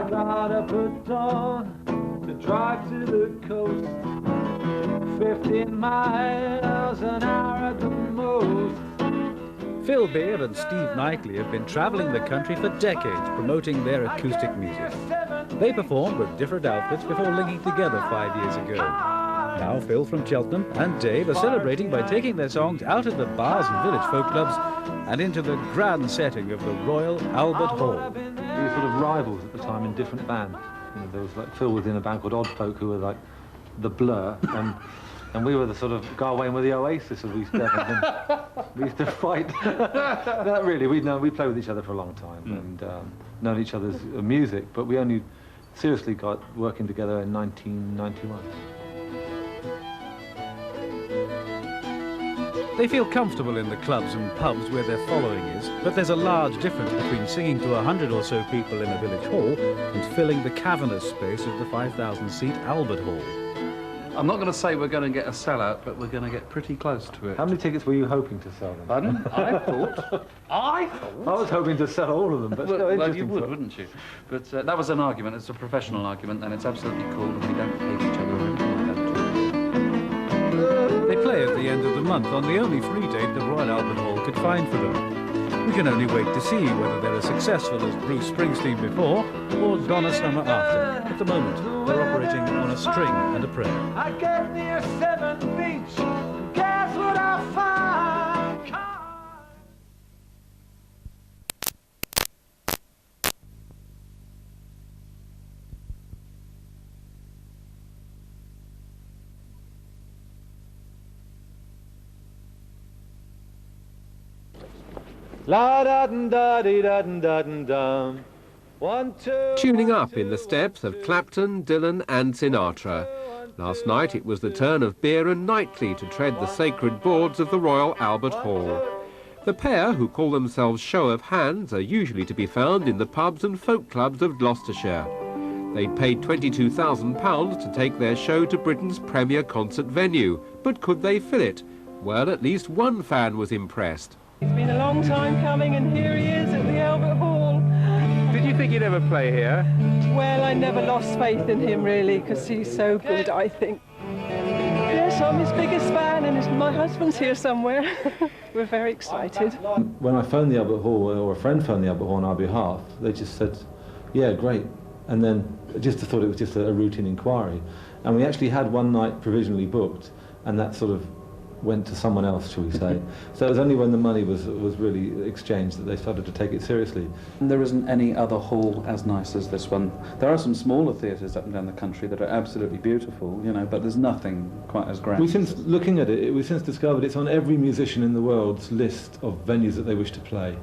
I got up at dawn to drive to the coast, 15 miles an hour at the most. Phil Beer and Steve Knightley have been travelling the country for decades promoting their acoustic music. They performed with different outfits before linking together 5 years ago. Now Phil from Cheltenham and Dave are celebrating by taking their songs out of the bars and village folk clubs and into the grand setting of the Royal Albert Hall. We were sort of rivals at the time in different bands. You know, there was like Phil was in a band called Odd Folk, who were like the Blur, and we were the sort of Galway with the Oasis of East Devon. We used to fight. Not really. We played with each other for a long time and known each other's music, but we only seriously got working together in 1991. They feel comfortable in the clubs and pubs where their following is, but there's a large difference between singing to 100 or so people in a village hall and filling the cavernous space of the 5,000-seat Albert Hall. I'm not going to say we're going to get a sellout, but we're going to get pretty close to it. How many tickets were you hoping to sell them? Pardon? I was hoping to sell all of them, but still well, you would, wouldn't you? But that was an argument. It's a professional argument, and it's absolutely cool, and we don't hate each other or anything like that. They play at the end of the month on the only free date the Royal Albert Hall could find for them. We can only wait to see whether they're as successful as Bruce Springsteen before or Donna Summer after. At the moment, they're operating on a string and a prayer. I get near 7 Beach, guess what I find? La da da dee da da da. 1, 2. Tuning up in the steps of Clapton, Dylan and Sinatra. Last night it was the turn of Beer and Knightley to tread the sacred boards of the Royal Albert Hall. The pair, who call themselves Show of Hands, are usually to be found in the pubs and folk clubs of Gloucestershire. They paid £22,000 to take their show to Britain's premier concert venue. But could they fill it? Well, at least one fan was impressed. It's been a long time coming, and here he is at the Albert Hall. Did you think you'd ever play here? Well, I never lost faith in him, really, because he's so good, I think. Yes, I'm his biggest fan, and my husband's here somewhere. We're very excited. When I phoned the Albert Hall, or a friend phoned the Albert Hall on our behalf, they just said, yeah, great. And then just thought it was just a routine inquiry. And we actually had one night provisionally booked, and that sort of went to someone else, shall we say. So it was only when the money was really exchanged that they started to take it seriously. There isn't any other hall as nice as this one. There are some smaller theatres up and down the country that are absolutely beautiful, you know, but there's nothing quite as grand. Since looking at it, we've since discovered it's on every musician in the world's list of venues that they wish to play.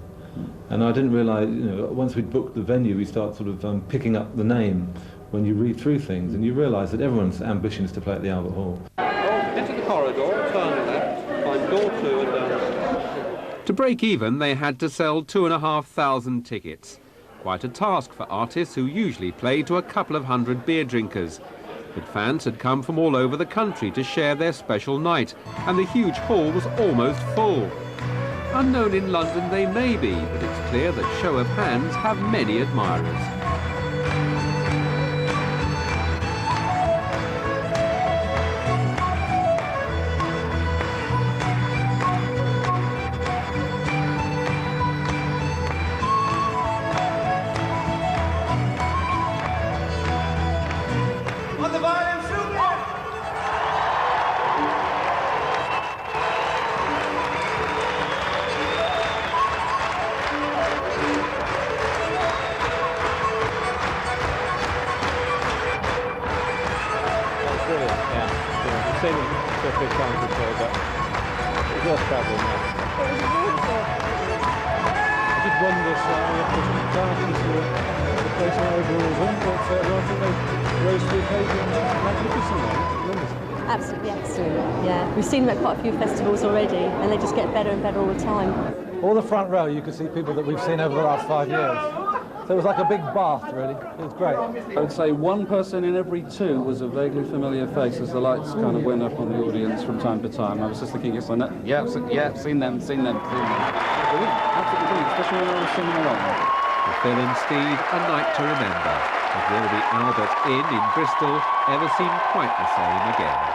And I didn't realise, you know, once we'd booked the venue, we start sort of picking up the name when you read through things, and you realise that everyone's ambition is to play at the Albert Hall. Into the corridor, turn left, find door 2 and down. To break even, they had to sell 2,500 tickets. Quite a task for artists who usually play to a couple of hundred beer drinkers. But fans had come from all over the country to share their special night, and the huge hall was almost full. Unknown in London they may be, but it's clear that Show of Hands have many admirers. Absolutely, absolutely, yeah. We've seen them at quite a few festivals already, and they just get better and better all the time. All the front row, you could see people that we've seen over the last 5 years. So it was like a big bath, really. It was great. I would say one person in every 2 was a vaguely familiar face as the lights kind of went up on the audience from time to time. I was just thinking, yes, I know. Yeah, seen them. Brilliant, absolutely brilliant, especially when I was singing along. For Phil and Steve, a night to remember. But will the Albert Inn in Bristol ever seem quite the same again?